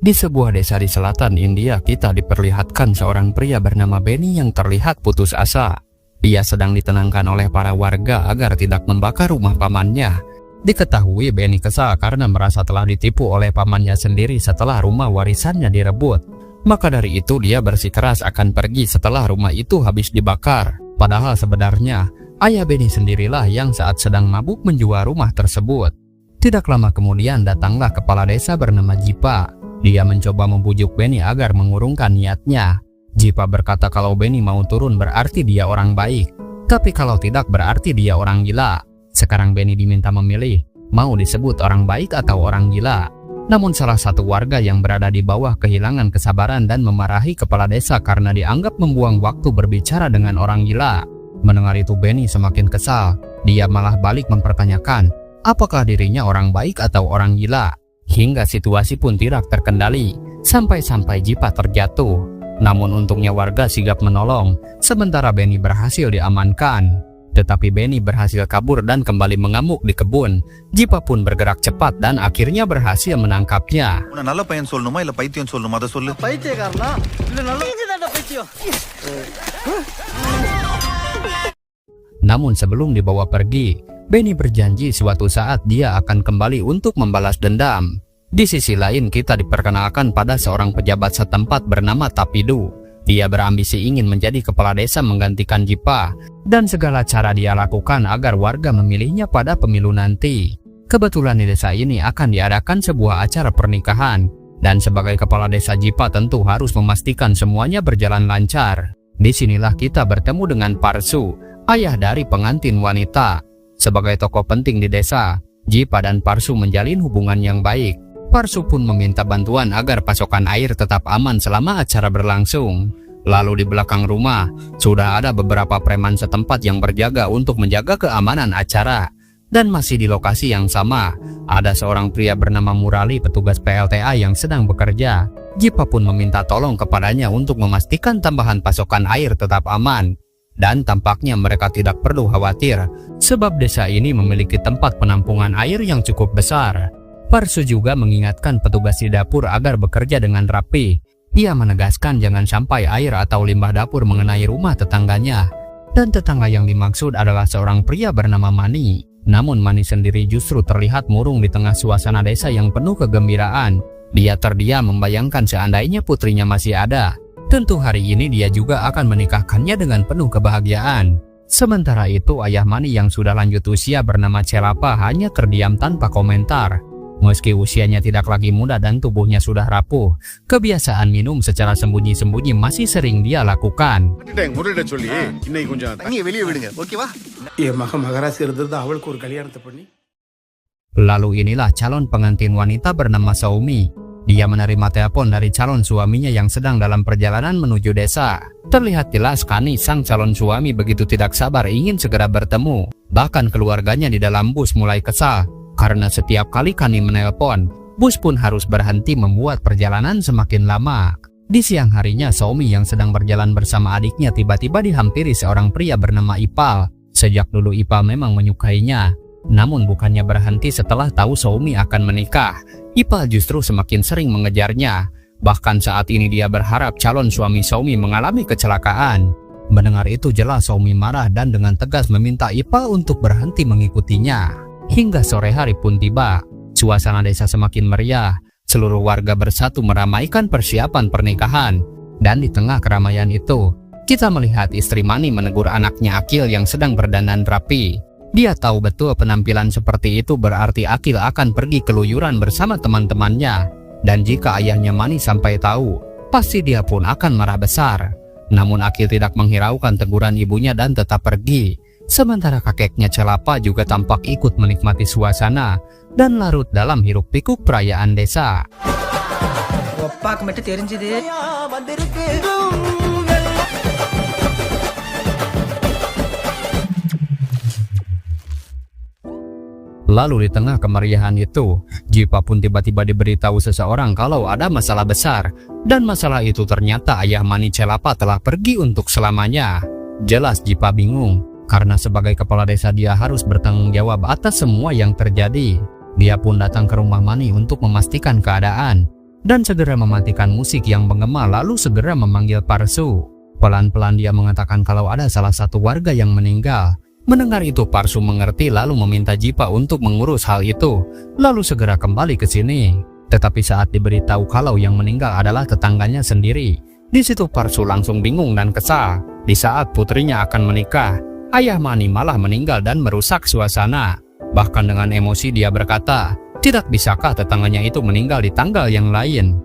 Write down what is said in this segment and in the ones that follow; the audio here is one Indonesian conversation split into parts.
Di sebuah desa di selatan India, kita diperlihatkan seorang pria bernama Benny yang terlihat putus asa. Ia sedang ditenangkan oleh para warga agar tidak membakar rumah pamannya. Diketahui Benny kesal karena merasa telah ditipu oleh pamannya sendiri setelah rumah warisannya direbut. Maka dari itu dia bersikeras akan pergi setelah rumah itu habis dibakar. Padahal sebenarnya ayah Benny sendirilah yang saat sedang mabuk menjual rumah tersebut. Tidak lama kemudian datanglah kepala desa bernama Jipa. Dia mencoba membujuk Benny agar mengurungkan niatnya. Jipa berkata kalau Benny mau turun berarti dia orang baik, tapi kalau tidak berarti dia orang gila. Sekarang Benny diminta memilih, mau disebut orang baik atau orang gila. Namun salah satu warga yang berada di bawah kehilangan kesabaran dan memarahi kepala desa karena dianggap membuang waktu berbicara dengan orang gila. Mendengar itu Benny semakin kesal. Dia malah balik mempertanyakan, apakah dirinya orang baik atau orang gila? Hingga situasi pun tidak terkendali, sampai-sampai Jipa terjatuh. Namun untungnya warga sigap menolong, sementara Benny berhasil diamankan. Tetapi Benny berhasil kabur dan kembali mengamuk di kebun. Jipa pun bergerak cepat dan akhirnya berhasil menangkapnya. Namun sebelum dibawa pergi, Benny berjanji suatu saat dia akan kembali untuk membalas dendam. Di sisi lain kita diperkenalkan pada seorang pejabat setempat bernama Tapidu. Dia berambisi ingin menjadi kepala desa menggantikan Jipa, dan segala cara dia lakukan agar warga memilihnya pada pemilu nanti. Kebetulan di desa ini akan diadakan sebuah acara pernikahan, dan sebagai kepala desa Jipa tentu harus memastikan semuanya berjalan lancar. Disinilah kita bertemu dengan Parsu, ayah dari pengantin wanita. Sebagai tokoh penting di desa, Jipa dan Parsu menjalin hubungan yang baik. Parsu pun meminta bantuan agar pasokan air tetap aman selama acara berlangsung. Lalu di belakang rumah, sudah ada beberapa preman setempat yang berjaga untuk menjaga keamanan acara. Dan masih di lokasi yang sama, ada seorang pria bernama Murali, petugas PLTA yang sedang bekerja. Jipa pun meminta tolong kepadanya untuk memastikan tambahan pasokan air tetap aman. Dan tampaknya mereka tidak perlu khawatir, sebab desa ini memiliki tempat penampungan air yang cukup besar. Parsu juga mengingatkan petugas di dapur agar bekerja dengan rapi. Ia menegaskan jangan sampai air atau limbah dapur mengenai rumah tetangganya. Dan tetangga yang dimaksud adalah seorang pria bernama Mani. Namun Mani sendiri justru terlihat murung di tengah suasana desa yang penuh kegembiraan. Dia terdiam membayangkan seandainya putrinya masih ada. Tentu hari ini dia juga akan menikahkannya dengan penuh kebahagiaan. Sementara itu ayah Mani yang sudah lanjut usia bernama Celapa hanya terdiam tanpa komentar. Meski usianya tidak lagi muda dan tubuhnya sudah rapuh, kebiasaan minum secara sembunyi-sembunyi masih sering dia lakukan. Lalu inilah calon pengantin wanita bernama Saumi. Dia menerima telepon dari calon suaminya yang sedang dalam perjalanan menuju desa. Terlihat jelas Kani, sang calon suami, begitu tidak sabar ingin segera bertemu. Bahkan keluarganya di dalam bus mulai kesal, karena setiap kali Kani menelpon, bus pun harus berhenti membuat perjalanan semakin lama. Di siang harinya, Saumi yang sedang berjalan bersama adiknya tiba-tiba dihampiri seorang pria bernama Ipal. Sejak dulu Ipal memang menyukainya. Namun bukannya berhenti setelah tahu Saumi akan menikah, Ipal justru semakin sering mengejarnya. Bahkan saat ini dia berharap calon suami Saumi mengalami kecelakaan. Mendengar itu jelas Saumi marah dan dengan tegas meminta Ipal untuk berhenti mengikutinya. Hingga sore hari pun tiba, suasana desa semakin meriah. Seluruh warga bersatu meramaikan persiapan pernikahan. Dan di tengah keramaian itu, kita melihat istri Mani menegur anaknya Akil yang sedang berdandan rapi. Dia tahu betul penampilan seperti itu berarti Akil akan pergi keluyuran bersama teman-temannya. Dan jika ayahnya Mani sampai tahu, pasti dia pun akan marah besar. Namun Akil tidak menghiraukan teguran ibunya dan tetap pergi. Sementara kakeknya Celapa juga tampak ikut menikmati suasana dan larut dalam hiruk pikuk perayaan desa. Lalu di tengah kemeriahan itu, Jipa pun tiba-tiba diberitahu seseorang kalau ada masalah besar. Dan masalah itu ternyata ayah Mani Celapa telah pergi untuk selamanya. Jelas Jipa bingung, karena sebagai kepala desa dia harus bertanggung jawab atas semua yang terjadi. Dia pun datang ke rumah Mani untuk memastikan keadaan. dan segera mematikan musik yang menggema lalu segera memanggil Parsu. Pelan-pelan dia mengatakan kalau ada salah satu warga yang meninggal. Mendengar itu Parsu mengerti lalu meminta Jipa untuk mengurus hal itu, lalu segera kembali ke sini. Tetapi saat diberitahu kalau yang meninggal adalah tetangganya sendiri, di situ Parsu langsung bingung dan kesal. Di saat putrinya akan menikah, ayah Mani malah meninggal dan merusak suasana. Bahkan dengan emosi dia berkata, tidak bisakah tetangganya itu meninggal di tanggal yang lain?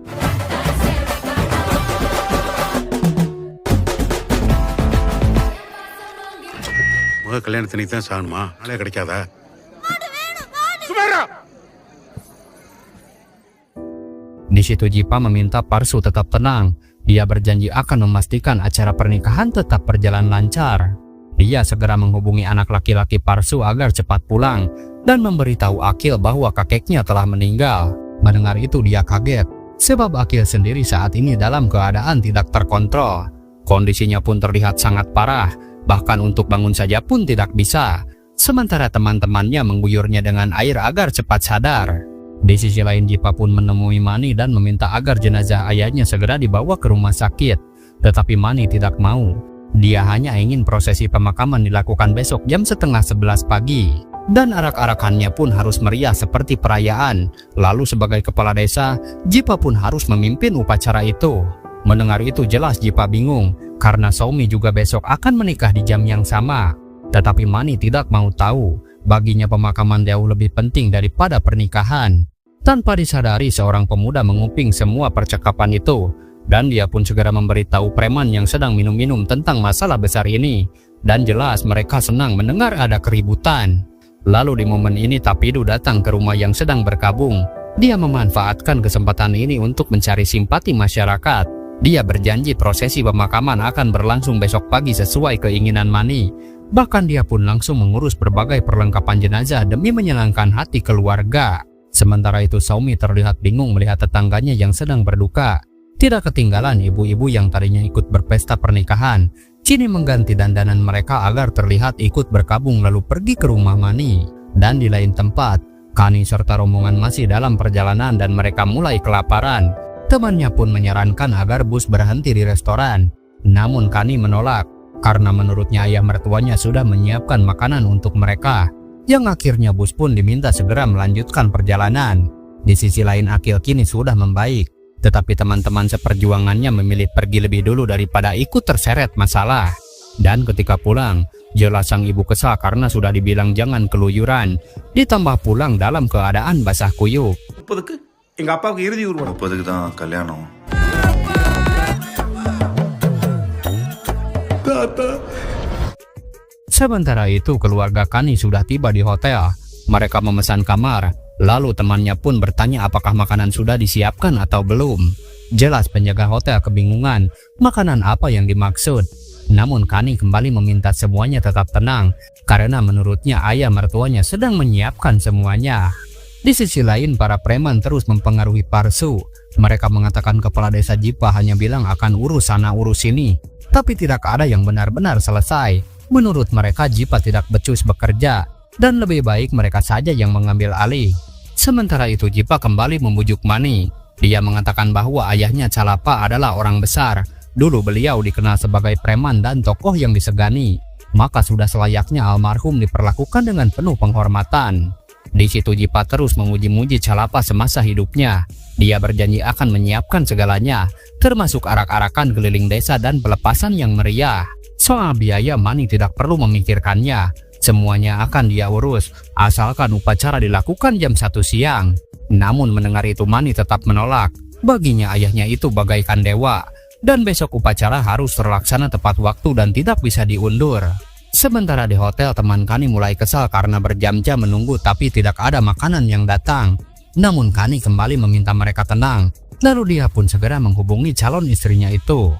Di situ Jipa meminta Parsu tetap tenang. Dia berjanji akan memastikan acara pernikahan tetap berjalan lancar. Dia segera menghubungi anak laki-laki Parsu agar cepat pulang dan memberitahu Akil bahwa kakeknya telah meninggal. Mendengar itu dia kaget, sebab Akil sendiri saat ini dalam keadaan tidak terkontrol. Kondisinya pun terlihat sangat parah, bahkan untuk bangun saja pun tidak bisa. Sementara teman-temannya mengguyurnya dengan air agar cepat sadar. Di sisi lain Jipa pun menemui Mani dan meminta agar jenazah ayahnya segera dibawa ke rumah sakit. Tetapi Mani tidak mau. Dia hanya ingin prosesi pemakaman dilakukan besok jam setengah 11 pagi. Dan arak-arakannya pun harus meriah seperti perayaan. Lalu sebagai kepala desa, Jipa pun harus memimpin upacara itu. Mendengar itu jelas Jipa bingung, karena Soumi juga besok akan menikah di jam yang sama. Tetapi Mani tidak mau tahu, baginya pemakaman jauh lebih penting daripada pernikahan. Tanpa disadari seorang pemuda menguping semua percakapan itu. Dan dia pun segera memberitahu preman yang sedang minum-minum tentang masalah besar ini. Dan jelas mereka senang mendengar ada keributan. Lalu di momen ini Tapidu datang ke rumah yang sedang berkabung. Dia memanfaatkan kesempatan ini untuk mencari simpati masyarakat. Dia berjanji prosesi pemakaman akan berlangsung besok pagi sesuai keinginan Mani. Bahkan dia pun langsung mengurus berbagai perlengkapan jenazah demi menyenangkan hati keluarga. Sementara itu Soumi terlihat bingung melihat tetangganya yang sedang berduka. Tidak ketinggalan ibu-ibu yang tadinya ikut berpesta pernikahan, kini mengganti dandanan mereka agar terlihat ikut berkabung lalu pergi ke rumah Mani. Dan di lain tempat, Kani serta rombongan masih dalam perjalanan dan mereka mulai kelaparan. Temannya pun menyarankan agar bus berhenti di restoran. Namun Kani menolak, karena menurutnya ayah mertuanya sudah menyiapkan makanan untuk mereka. Yang akhirnya bus pun diminta segera melanjutkan perjalanan. Di sisi lain Akil kini sudah membaik. Tetapi teman-teman seperjuangannya memilih pergi lebih dulu daripada ikut terseret masalah. Dan ketika pulang, jelas sang ibu kesal karena sudah dibilang jangan keluyuran. Ditambah pulang dalam keadaan basah kuyup. Sementara itu keluarga Kani sudah tiba di hotel. Mereka memesan kamar. Lalu temannya pun bertanya apakah makanan sudah disiapkan atau belum. Jelas penjaga hotel kebingungan makanan apa yang dimaksud. Namun Kani kembali meminta semuanya tetap tenang karena menurutnya ayah mertuanya sedang menyiapkan semuanya. Di sisi lain para preman terus mempengaruhi Parsu. Mereka mengatakan kepala desa Jipa hanya bilang akan urus sana urus sini, tapi tidak ada yang benar-benar selesai. Menurut mereka Jipa tidak becus bekerja dan lebih baik mereka saja yang mengambil alih. Sementara itu Jipa kembali membujuk Mani. Dia mengatakan bahwa ayahnya Calapa adalah orang besar. Dulu beliau dikenal sebagai preman dan tokoh yang disegani. Maka sudah selayaknya almarhum diperlakukan dengan penuh penghormatan. Di situ Jipa terus memuji-muji Calapa semasa hidupnya. Dia berjanji akan menyiapkan segalanya, termasuk arak-arakan keliling desa dan pelepasan yang meriah. Soal biaya Mani tidak perlu memikirkannya. Semuanya akan dia urus, asalkan upacara dilakukan jam 1 siang. Namun mendengar itu Mani tetap menolak. Baginya ayahnya itu bagaikan dewa. Dan besok upacara harus terlaksana tepat waktu dan tidak bisa diundur. Sementara di hotel teman Kani mulai kesal karena berjam-jam menunggu tapi tidak ada makanan yang datang. Namun Kani kembali meminta mereka tenang. Lalu dia pun segera menghubungi calon istrinya itu.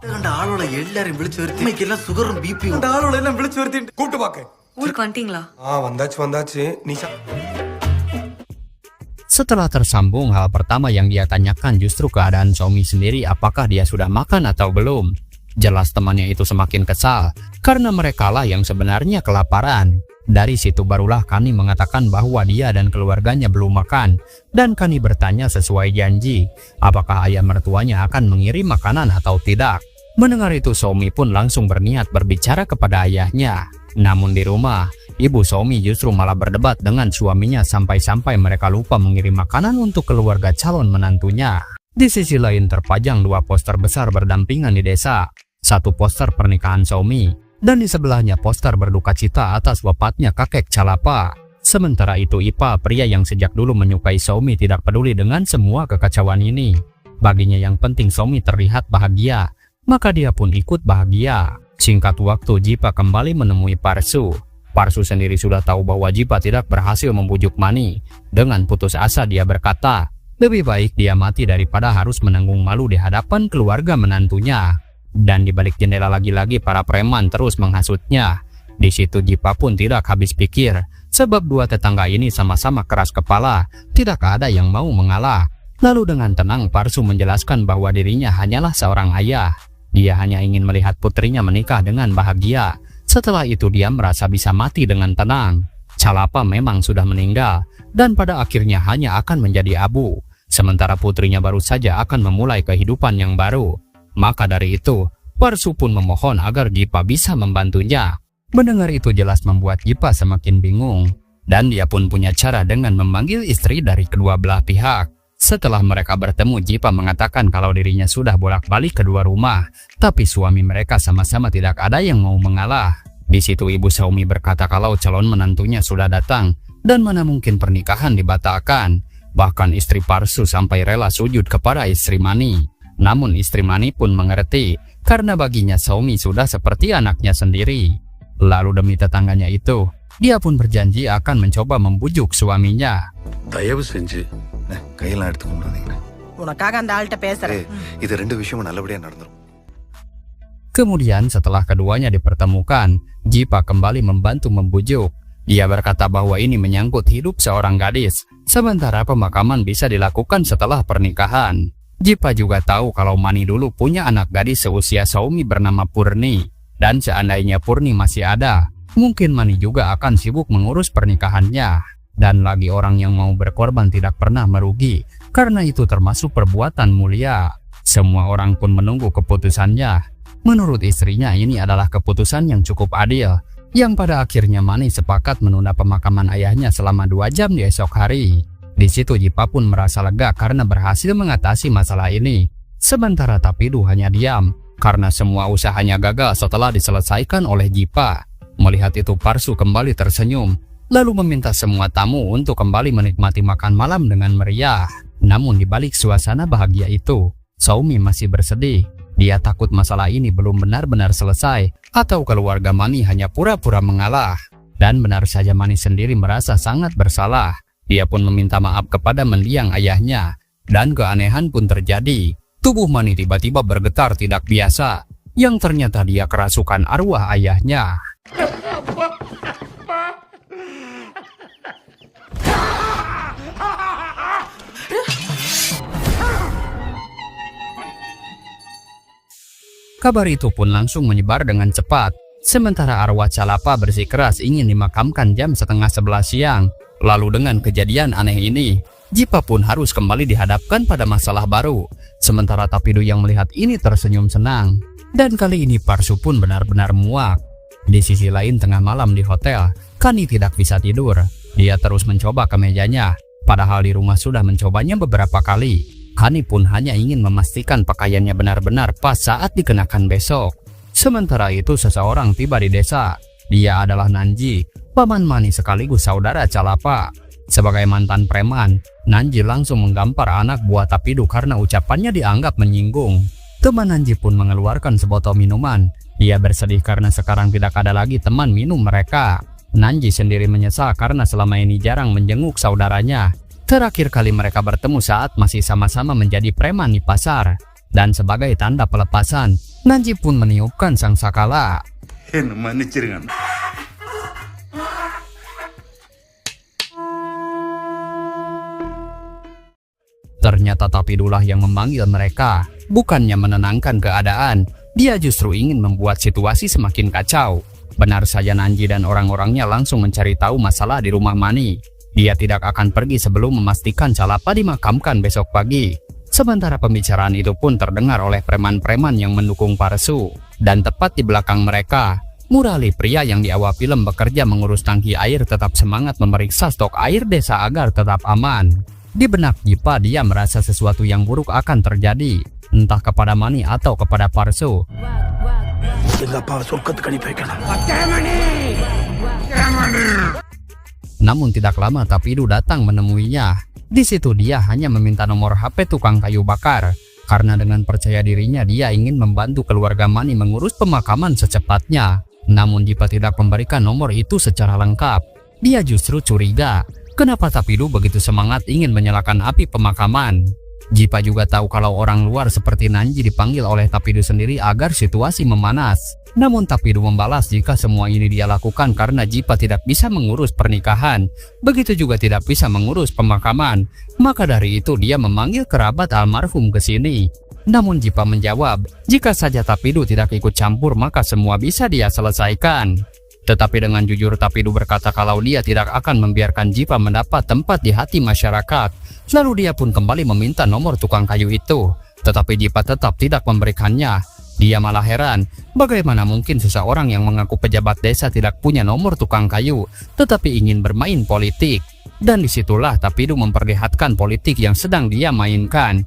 Setelah tersambung, hal pertama yang dia tanyakan justru keadaan Soumi sendiri, apakah dia sudah makan atau belum. Jelas temannya itu semakin kesal karena merekalah yang sebenarnya kelaparan. Dari situ barulah Kani mengatakan bahwa dia dan keluarganya belum makan, dan Kani bertanya sesuai janji, apakah ayah mertuanya akan mengirim makanan atau tidak. Mendengar itu Somi pun langsung berniat berbicara kepada ayahnya. Namun di rumah, ibu Somi justru malah berdebat dengan suaminya sampai-sampai mereka lupa mengirim makanan untuk keluarga calon menantunya. Di sisi lain terpajang dua poster besar berdampingan di desa. Satu poster pernikahan Somi, dan di sebelahnya poster berduka cita atas wafatnya kakek Calapa. Sementara itu Ipa, pria yang sejak dulu menyukai Somi, tidak peduli dengan semua kekacauan ini. Baginya yang penting Somi terlihat bahagia, maka dia pun ikut bahagia. Singkat waktu Jipa kembali menemui Parsu. Parsu sendiri sudah tahu bahwa Jipa tidak berhasil membujuk Mani. Dengan putus asa dia berkata, lebih baik dia mati daripada harus menanggung malu di hadapan keluarga menantunya. Dan di balik jendela lagi-lagi para preman terus menghasutnya. Di situ Jipa pun tidak habis pikir, sebab dua tetangga ini sama-sama keras kepala, tidak ada yang mau mengalah. Lalu dengan tenang Parsu menjelaskan bahwa dirinya hanyalah seorang ayah. Dia hanya ingin melihat putrinya menikah dengan bahagia. Setelah itu dia merasa bisa mati dengan tenang. Calapa memang sudah meninggal, dan pada akhirnya hanya akan menjadi abu. Sementara putrinya baru saja akan memulai kehidupan yang baru. Maka dari itu, Parsu pun memohon agar Jipa bisa membantunya. Mendengar itu jelas membuat Jipa semakin bingung. Dan dia pun punya cara dengan memanggil istri dari kedua belah pihak. Setelah mereka bertemu, Jipa mengatakan kalau dirinya sudah bolak-balik kedua rumah. Tapi suami mereka sama-sama tidak ada yang mau mengalah. Di situ ibu Somi berkata kalau calon menantunya sudah datang. Dan mana mungkin pernikahan dibatalkan. Bahkan istri Parsu sampai rela sujud kepada istri Mani. Namun istri Mani pun mengerti, karena baginya Somi sudah seperti anaknya sendiri. Lalu demi tetangganya itu, dia pun berjanji akan mencoba membujuk suaminya. Kemudian setelah keduanya dipertemukan, Jipa kembali membantu membujuk. Dia berkata bahwa ini menyangkut hidup seorang gadis, sementara pemakaman bisa dilakukan setelah pernikahan. Jipa juga tahu kalau Mani dulu punya anak gadis seusia Somi bernama Purni. Dan seandainya Purni masih ada, mungkin Mani juga akan sibuk mengurus pernikahannya. Dan lagi orang yang mau berkorban tidak pernah merugi, karena itu termasuk perbuatan mulia. Semua orang pun menunggu keputusannya. Menurut istrinya ini adalah keputusan yang cukup adil, yang pada akhirnya Mani sepakat menunda pemakaman ayahnya selama 2 jam di esok hari. Di situ Jipa pun merasa lega karena berhasil mengatasi masalah ini. Sementara Tapidu hanya diam karena semua usahanya gagal setelah diselesaikan oleh Jipa. Melihat itu Parsu kembali tersenyum, lalu meminta semua tamu untuk kembali menikmati makan malam dengan meriah. Namun di balik suasana bahagia itu, Somi masih bersedih. Dia takut masalah ini belum benar-benar selesai, atau keluarga Mani hanya pura-pura mengalah. Dan benar saja Mani sendiri merasa sangat bersalah. Dia pun meminta maaf kepada mendiang ayahnya, dan keanehan pun terjadi. Tubuh Mani tiba-tiba bergetar tidak biasa, yang ternyata dia kerasukan arwah ayahnya. Kabar itu pun langsung menyebar dengan cepat. Sementara arwah Calapa bersikeras ingin dimakamkan jam 10:30 siang. Lalu dengan kejadian aneh ini, Jipa pun harus kembali dihadapkan pada masalah baru. Sementara Tapidu yang melihat ini tersenyum senang. Dan kali ini Parsu pun benar-benar muak. Di sisi lain tengah malam di hotel, Kani tidak bisa tidur. Dia terus mencoba kemejanya, padahal di rumah sudah mencobanya beberapa kali. Kani pun hanya ingin memastikan pakaiannya benar-benar pas saat dikenakan besok. Sementara itu seseorang tiba di desa. Dia adalah Nanji, paman Mani sekaligus saudara Calapa. Sebagai mantan preman, Nanji langsung menggampar anak buah Tapidu karena ucapannya dianggap menyinggung. Teman Nanji pun mengeluarkan sebotol minuman. Dia bersedih karena sekarang tidak ada lagi teman minum mereka. Nanji sendiri menyesal karena selama ini jarang menjenguk saudaranya. Terakhir kali mereka bertemu saat masih sama-sama menjadi preman di pasar. Dan sebagai tanda pelepasan, Nanji pun meniupkan sangkakala. Ternyata Tapidulah yang memanggil mereka. Bukannya menenangkan keadaan, dia justru ingin membuat situasi semakin kacau. Benar saja Nanji dan orang-orangnya langsung mencari tahu masalah di rumah Mani. Dia tidak akan pergi sebelum memastikan Calapa dimakamkan besok pagi. Sementara pembicaraan itu pun terdengar oleh preman-preman yang mendukung Parsu. Dan tepat di belakang mereka, Murali, pria yang di awal film bekerja mengurus tangki air, tetap semangat memeriksa stok air desa agar tetap aman. Di benak Jipa, dia merasa sesuatu yang buruk akan terjadi, entah kepada Mani atau kepada Parsu. Namun tidak lama Tapidu datang menemuinya. Di situ dia hanya meminta nomor HP tukang kayu bakar, karena dengan percaya dirinya dia ingin membantu keluarga Mani mengurus pemakaman secepatnya. Namun Jipa tidak memberikan nomor itu secara lengkap. Dia justru curiga, kenapa Tapidu begitu semangat ingin menyalakan api pemakaman. Jipa juga tahu kalau orang luar seperti Nanji dipanggil oleh Tapidu sendiri agar situasi memanas. Namun Tapidu membalas jika semua ini dia lakukan karena Jipa tidak bisa mengurus pernikahan, begitu juga tidak bisa mengurus pemakaman. Maka dari itu dia memanggil kerabat almarhum ke sini. Namun Jipa menjawab, jika saja Tapidu tidak ikut campur maka semua bisa dia selesaikan. Tetapi dengan jujur Tapidu berkata kalau dia tidak akan membiarkan Jipa mendapat tempat di hati masyarakat. Lalu dia pun kembali meminta nomor tukang kayu itu. Tetapi Jipa tetap tidak memberikannya. Dia malah heran, bagaimana mungkin seseorang yang mengaku pejabat desa tidak punya nomor tukang kayu, tetapi ingin bermain politik. Dan disitulah Tapidu memperlihatkan politik yang sedang dia mainkan.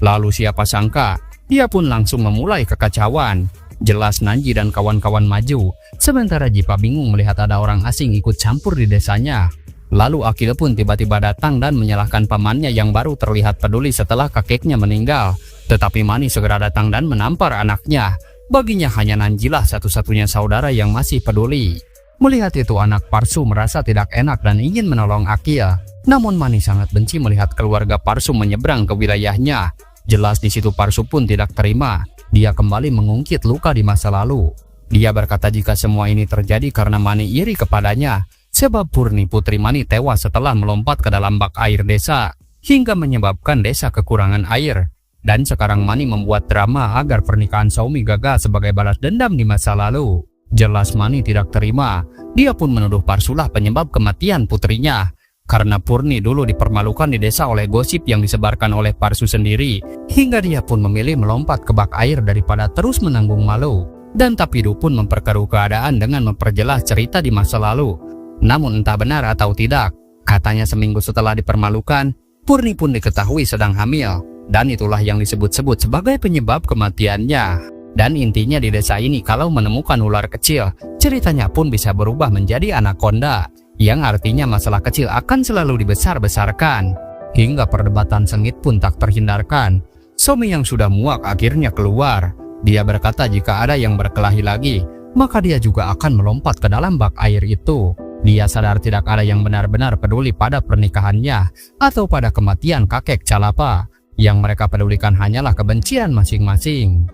Lalu siapa sangka, dia pun langsung memulai kekacauan. Jelas Nanji dan kawan-kawan maju, sementara Jipa bingung melihat ada orang asing ikut campur di desanya. Lalu Akil pun tiba-tiba datang dan menyalahkan pamannya yang baru terlihat peduli setelah kakeknya meninggal. Tetapi Mani segera datang dan menampar anaknya. Baginya hanya Nanjilah satu-satunya saudara yang masih peduli. Melihat itu anak Parsu merasa tidak enak dan ingin menolong Akil. Namun Mani sangat benci melihat keluarga Parsu menyeberang ke wilayahnya. Jelas di situ Parsu pun tidak terima. Dia kembali mengungkit luka di masa lalu. Dia berkata jika semua ini terjadi karena Mani iri kepadanya. Sebab Purni putri Mani tewas setelah melompat ke dalam bak air desa. Hingga menyebabkan desa kekurangan air. Dan sekarang Mani membuat drama agar pernikahan Saumi gagal sebagai balas dendam di masa lalu. Jelas Mani tidak terima. Dia pun menuduh Parsulah penyebab kematian putrinya. Karena Purni dulu dipermalukan di desa oleh gosip yang disebarkan oleh Parsu sendiri. Hingga dia pun memilih melompat ke bak air daripada terus menanggung malu. Dan Tapidu pun memperkeruh keadaan dengan memperjelas cerita di masa lalu. Namun entah benar atau tidak, katanya seminggu setelah dipermalukan, Purni pun diketahui sedang hamil. Dan itulah yang disebut-sebut sebagai penyebab kematiannya. Dan intinya di desa ini kalau menemukan ular kecil, ceritanya pun bisa berubah menjadi anaconda. Yang artinya masalah kecil akan selalu dibesar-besarkan. Hingga perdebatan sengit pun tak terhindarkan. Somi yang sudah muak akhirnya keluar. Dia berkata jika ada yang berkelahi lagi, maka dia juga akan melompat ke dalam bak air itu. Dia sadar tidak ada yang benar-benar peduli pada pernikahannya atau pada kematian kakek Calapa. Yang mereka pedulikan hanyalah kebencian masing-masing.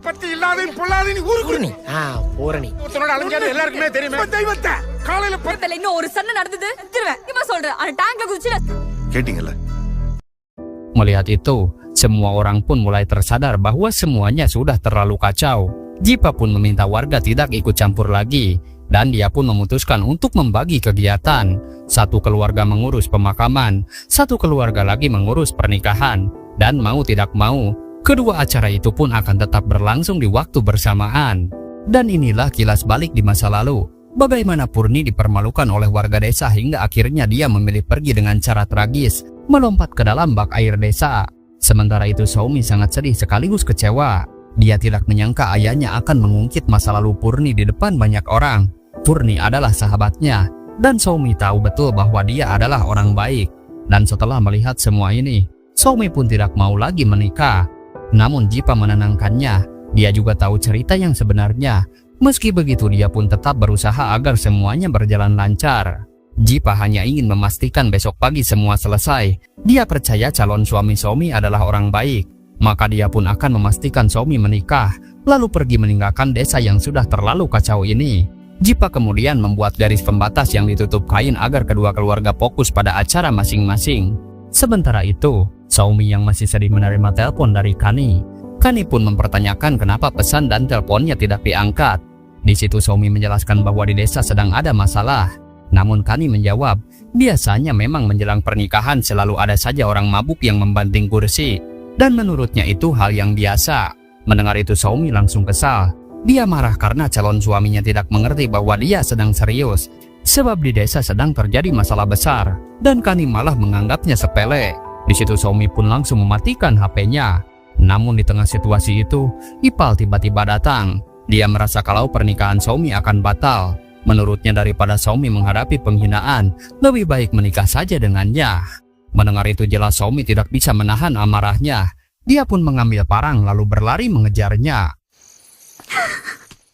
Melihat itu, semua orang pun mulai tersadar bahwa semuanya sudah terlalu kacau. Jipa pun meminta warga tidak ikut campur lagi. Dan dia pun memutuskan untuk membagi kegiatan. Satu keluarga mengurus pemakaman, satu keluarga lagi mengurus pernikahan. Dan mau tidak mau, kedua acara itu pun akan tetap berlangsung di waktu bersamaan. Dan inilah kilas balik di masa lalu. Bagaimana Purni dipermalukan oleh warga desa hingga akhirnya dia memilih pergi dengan cara tragis, melompat ke dalam bak air desa. Sementara itu Saumi sangat sedih sekaligus kecewa. Dia tidak menyangka ayahnya akan mengungkit masa lalu Purni di depan banyak orang. Purni adalah sahabatnya, dan Saumi tahu betul bahwa dia adalah orang baik. Dan setelah melihat semua ini, Saumi pun tidak mau lagi menikah. Namun Jipa menenangkannya. Dia juga tahu cerita yang sebenarnya. Meski begitu dia pun tetap berusaha agar semuanya berjalan lancar. Jipa hanya ingin memastikan besok pagi semua selesai. Dia percaya calon suami Saumi adalah orang baik. Maka dia pun akan memastikan Saumi menikah, lalu pergi meninggalkan desa yang sudah terlalu kacau ini. Jipa kemudian membuat garis pembatas yang ditutup kain agar kedua keluarga fokus pada acara masing-masing. Sementara itu, Xiaomi yang masih sedih menerima telepon dari Kani. Kani pun mempertanyakan kenapa pesan dan teleponnya tidak diangkat. Di situ Xiaomi menjelaskan bahwa di desa sedang ada masalah. Namun Kani menjawab, biasanya memang menjelang pernikahan selalu ada saja orang mabuk yang membanting kursi. Dan menurutnya itu hal yang biasa. Mendengar itu Xiaomi langsung kesal. Dia marah karena calon suaminya tidak mengerti bahwa dia sedang serius. Sebab di desa sedang terjadi masalah besar. Dan Kani malah menganggapnya sepele. Di situ Xiaomi pun langsung mematikan HP-nya. Namun di tengah situasi itu, Ipal tiba-tiba datang. Dia merasa kalau pernikahan Xiaomi akan batal. Menurutnya daripada Xiaomi menghadapi penghinaan, lebih baik menikah saja dengannya. Mendengar itu jelas Xiaomi tidak bisa menahan amarahnya. Dia pun mengambil parang lalu berlari mengejarnya.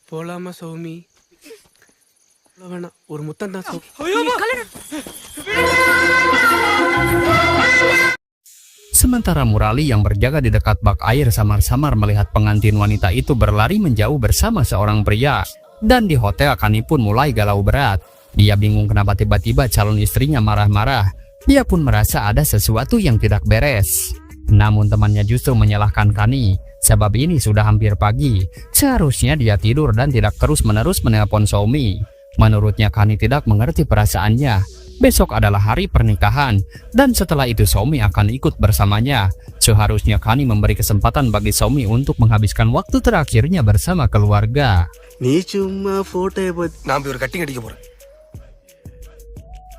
Pola mas Xiaomi. Sementara Murali yang berjaga di dekat bak air samar-samar melihat pengantin wanita itu berlari menjauh bersama seorang pria. Dan di hotel Kani pun mulai galau berat. Dia bingung kenapa tiba-tiba calon istrinya marah-marah. Dia pun merasa ada sesuatu yang tidak beres. Namun temannya justru menyalahkan Kani. Sebab ini sudah hampir pagi. Seharusnya dia tidur dan tidak terus-menerus menelpon Xiaomi. Menurutnya Kani tidak mengerti perasaannya. Besok adalah hari pernikahan, dan setelah itu Xiaomi akan ikut bersamanya. Seharusnya Kani memberi kesempatan bagi Xiaomi untuk menghabiskan waktu terakhirnya bersama keluarga.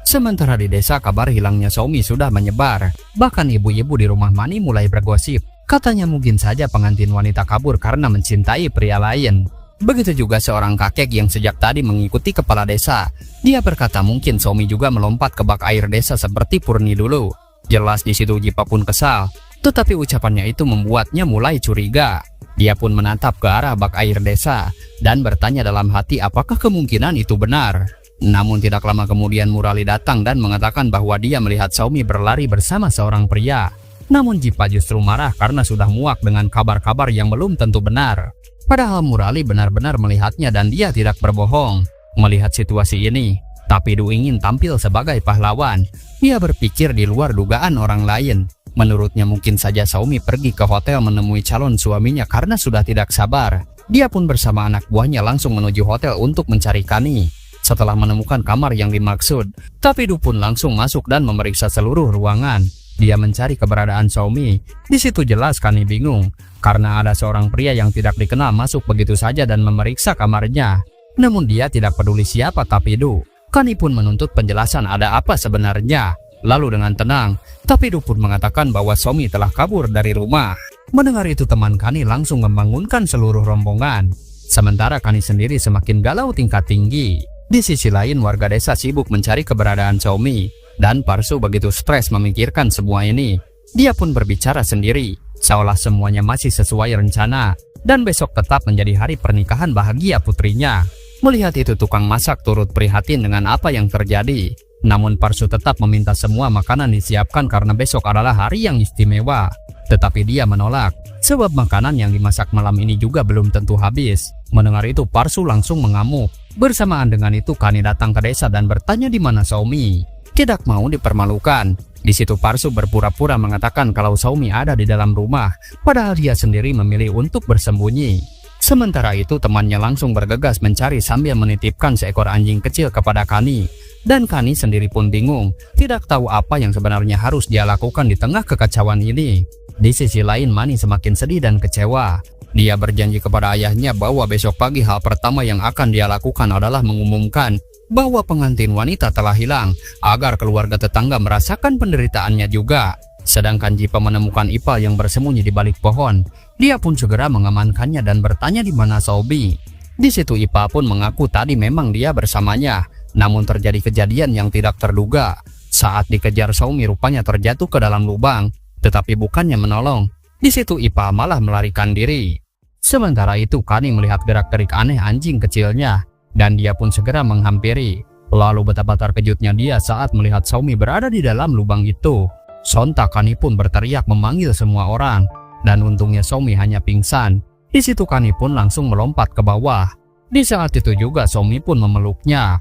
Sementara di desa kabar hilangnya Xiaomi sudah menyebar. Bahkan ibu-ibu di rumah Mani mulai bergosip. Katanya mungkin saja pengantin wanita kabur karena mencintai pria lain. Begitu juga seorang kakek yang sejak tadi mengikuti kepala desa. Dia berkata mungkin Xiaomi juga melompat ke bak air desa seperti Purni dulu. Jelas di situ Jipa pun kesal. Tetapi ucapannya itu membuatnya mulai curiga. Dia pun menatap ke arah bak air desa dan bertanya dalam hati apakah kemungkinan itu benar. Namun tidak lama kemudian Murali datang dan mengatakan bahwa dia melihat Xiaomi berlari bersama seorang pria. Namun Jipa justru marah karena sudah muak dengan kabar-kabar yang belum tentu benar. Padahal Murali benar-benar melihatnya dan dia tidak berbohong. Melihat situasi ini, Tapidu ingin tampil sebagai pahlawan. Dia berpikir di luar dugaan orang lain. Menurutnya mungkin saja Xiaomi pergi ke hotel menemui calon suaminya karena sudah tidak sabar. Dia pun bersama anak buahnya langsung menuju hotel untuk mencari Kani. Setelah menemukan kamar yang dimaksud, Tapidu pun langsung masuk dan memeriksa seluruh ruangan. Dia mencari keberadaan Xiaomi. Di situ jelas Kani bingung karena ada seorang pria yang tidak dikenal masuk begitu saja dan memeriksa kamarnya. Namun dia tidak peduli siapa Tapidu. Kani pun menuntut penjelasan ada apa sebenarnya. Lalu dengan tenang, Tapidu pun mengatakan bahwa Xiaomi telah kabur dari rumah. Mendengar itu teman Kani langsung membangunkan seluruh rombongan. Sementara Kani sendiri semakin galau tingkat tinggi. Di sisi lain warga desa sibuk mencari keberadaan Xiaomi. Dan Parsu begitu stres memikirkan semua ini. Dia pun berbicara sendiri, seolah semuanya masih sesuai rencana. Dan besok tetap menjadi hari pernikahan bahagia putrinya. Melihat itu tukang masak turut prihatin dengan apa yang terjadi. Namun Parsu tetap meminta semua makanan disiapkan karena besok adalah hari yang istimewa. Tetapi dia menolak, sebab makanan yang dimasak malam ini juga belum tentu habis. Mendengar itu Parsu langsung mengamuk. Bersamaan dengan itu Kani datang ke desa dan bertanya di mana Xiaomi. Tidak mau dipermalukan. Di situ Parsu berpura-pura mengatakan kalau Xiaomi ada di dalam rumah, padahal dia sendiri memilih untuk bersembunyi. Sementara itu temannya langsung bergegas mencari sambil menitipkan seekor anjing kecil kepada Kani. Dan Kani sendiri pun bingung, tidak tahu apa yang sebenarnya harus dia lakukan di tengah kekacauan ini. Di sisi lain Mani semakin sedih dan kecewa. Dia berjanji kepada ayahnya bahwa besok pagi hal pertama yang akan dia lakukan adalah mengumumkan bahwa pengantin wanita telah hilang, agar keluarga tetangga merasakan penderitaannya juga. Sedangkan Jipa menemukan Ipal yang bersembunyi di balik pohon. Dia pun segera mengamankannya dan bertanya di mana Xiaomi. Di situ Ipal pun mengaku tadi memang dia bersamanya. Namun terjadi kejadian yang tidak terduga. Saat dikejar Xiaomi rupanya terjatuh ke dalam lubang. Tetapi bukannya menolong. Di situ Ipal malah melarikan diri. Sementara itu Kani melihat gerak-gerik aneh anjing kecilnya. Dan dia pun segera menghampiri. Lalu betapa terkejutnya dia saat melihat Xiaomi berada di dalam lubang itu. Sontak Kani pun berteriak memanggil semua orang. Dan untungnya Xiaomi hanya pingsan. Di situ Kani pun langsung melompat ke bawah. Di saat itu juga Xiaomi pun memeluknya.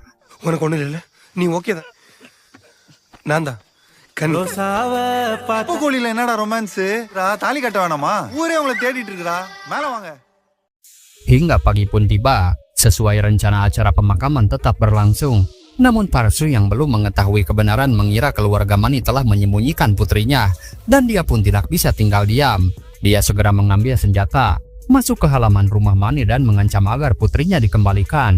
கோழியில என்னடா ரொமான்ஸ்? தாலி கட்ட வேணாமா? ஊரே உங்களை தேடிட்டு இருக்குடா. மேல வாங்க. Hingga pagi pun tiba, sesuai rencana acara pemakaman tetap berlangsung. Namun Parsu yang belum mengetahui kebenaran mengira keluarga Mani telah menyembunyikan putrinya, dan dia pun tidak bisa tinggal diam. Dia segera mengambil senjata, masuk ke halaman rumah Mani dan mengancam agar putrinya dikembalikan.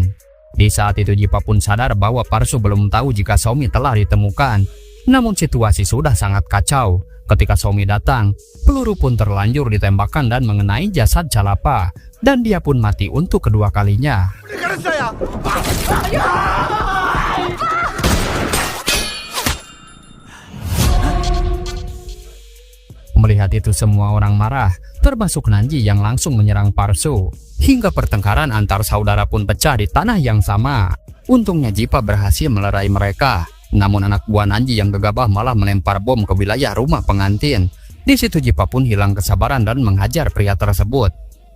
Di saat itu Jipa pun sadar bahwa Parsu belum tahu jika Somi telah ditemukan. Namun situasi sudah sangat kacau. Ketika Somi datang, peluru pun terlanjur ditembakkan dan mengenai jasad Calapa, dan dia pun mati untuk kedua kalinya. Melihat itu semua orang marah, termasuk Nanji yang langsung menyerang Parsu. Hingga pertengkaran antar saudara pun pecah di tanah yang sama. Untungnya Jipa berhasil melerai mereka. Namun anak buah Nanji yang gegabah malah melempar bom ke wilayah rumah pengantin. Di situ Jipa pun hilang kesabaran dan menghajar pria tersebut.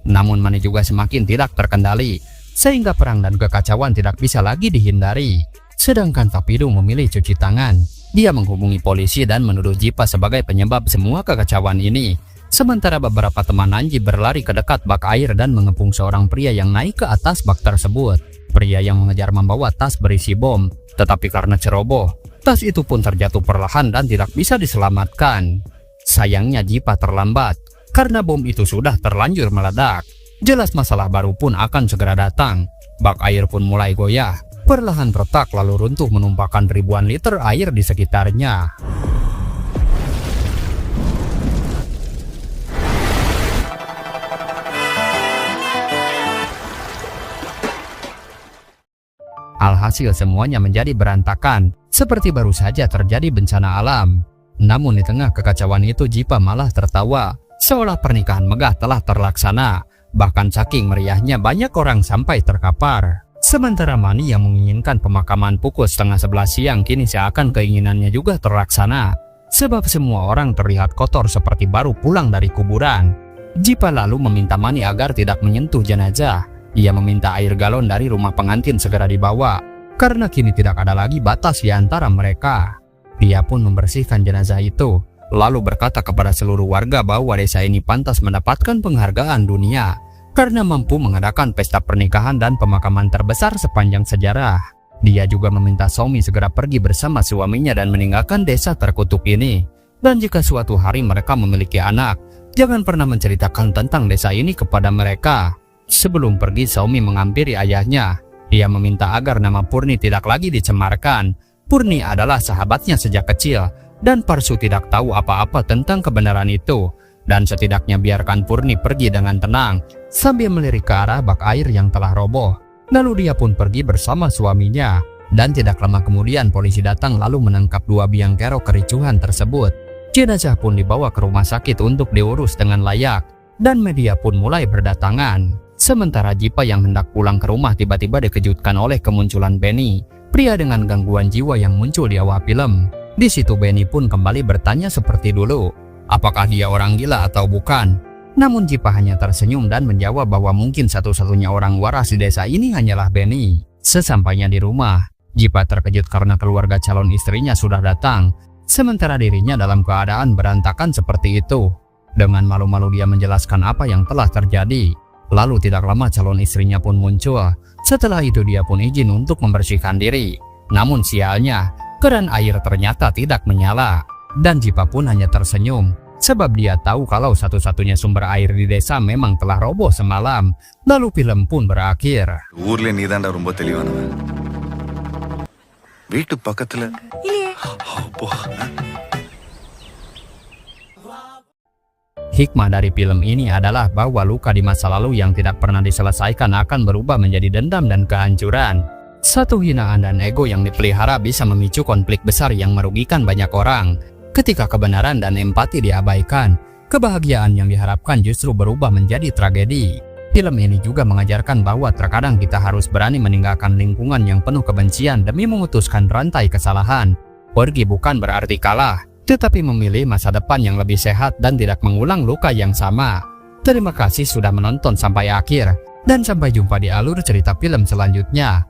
Namun Mani juga semakin tidak terkendali, sehingga perang dan kekacauan tidak bisa lagi dihindari. Sedangkan Tapidu memilih cuci tangan. Dia menghubungi polisi dan menuduh Jipa sebagai penyebab semua kekacauan ini. Sementara beberapa teman Nanji berlari ke dekat bak air dan mengepung seorang pria yang naik ke atas bak tersebut. Pria yang mengejar membawa tas berisi bom, tetapi karena ceroboh, tas itu pun terjatuh perlahan dan tidak bisa diselamatkan. Sayangnya Jipa terlambat, karena bom itu sudah terlanjur meledak. Jelas masalah baru pun akan segera datang. Bak air pun mulai goyah, perlahan retak lalu runtuh menumpahkan ribuan liter air di sekitarnya. Alhasil semuanya menjadi berantakan, seperti baru saja terjadi bencana alam. Namun di tengah kekacauan itu Jipa malah tertawa, seolah pernikahan megah telah terlaksana. Bahkan saking meriahnya banyak orang sampai terkapar. Sementara Mani yang menginginkan pemakaman pukul 10:30 siang kini seakan keinginannya juga terlaksana. Sebab semua orang terlihat kotor seperti baru pulang dari kuburan. Jipa lalu meminta Mani agar tidak menyentuh jenazah. Ia meminta air galon dari rumah pengantin segera dibawa, karena kini tidak ada lagi batas di antara mereka. Dia pun membersihkan jenazah itu, lalu berkata kepada seluruh warga bahwa desa ini pantas mendapatkan penghargaan dunia, karena mampu mengadakan pesta pernikahan dan pemakaman terbesar sepanjang sejarah. Dia juga meminta Somi segera pergi bersama suaminya dan meninggalkan desa terkutuk ini. Dan jika suatu hari mereka memiliki anak, jangan pernah menceritakan tentang desa ini kepada mereka. Sebelum pergi, Somi menghampiri ayahnya. Dia meminta agar nama Purni tidak lagi dicemarkan. Purni adalah sahabatnya sejak kecil, dan Parsu tidak tahu apa-apa tentang kebenaran itu. Dan setidaknya biarkan Purni pergi dengan tenang, sambil melirik ke arah bak air yang telah roboh. Lalu dia pun pergi bersama suaminya. Dan tidak lama kemudian polisi datang lalu menangkap dua biang kerok kericuhan tersebut. Jenazah pun dibawa ke rumah sakit untuk diurus dengan layak. Dan media pun mulai berdatangan. Sementara Jipa yang hendak pulang ke rumah tiba-tiba dikejutkan oleh kemunculan Benny, pria dengan gangguan jiwa yang muncul di awal film. Di situ Benny pun kembali bertanya seperti dulu, apakah dia orang gila atau bukan. Namun Jipa hanya tersenyum dan menjawab bahwa mungkin satu-satunya orang waras di desa ini hanyalah Benny. Sesampainya di rumah, Jipa terkejut karena keluarga calon istrinya sudah datang, sementara dirinya dalam keadaan berantakan seperti itu. Dengan malu-malu dia menjelaskan apa yang telah terjadi. Lalu tidak lama calon istrinya pun muncul. Setelah itu dia pun izin untuk membersihkan diri. Namun sialnya, keran air ternyata tidak menyala. Dan Jipa pun hanya tersenyum, sebab dia tahu kalau satu-satunya sumber air di desa memang telah roboh semalam. Lalu film pun berakhir. ஊர்ல நீதான்டா ரொம்ப தெளிவானவன். வீட்டு பக்கத்துல அப்பா. Hikmah dari film ini adalah bahwa luka di masa lalu yang tidak pernah diselesaikan akan berubah menjadi dendam dan kehancuran. Satu hinaan dan ego yang dipelihara bisa memicu konflik besar yang merugikan banyak orang. Ketika kebenaran dan empati diabaikan, kebahagiaan yang diharapkan justru berubah menjadi tragedi. Film ini juga mengajarkan bahwa terkadang kita harus berani meninggalkan lingkungan yang penuh kebencian demi memutuskan rantai kesalahan. Pergi bukan berarti kalah, tetapi memilih masa depan yang lebih sehat dan tidak mengulang luka yang sama. Terima kasih sudah menonton sampai akhir, dan sampai jumpa di alur cerita film selanjutnya.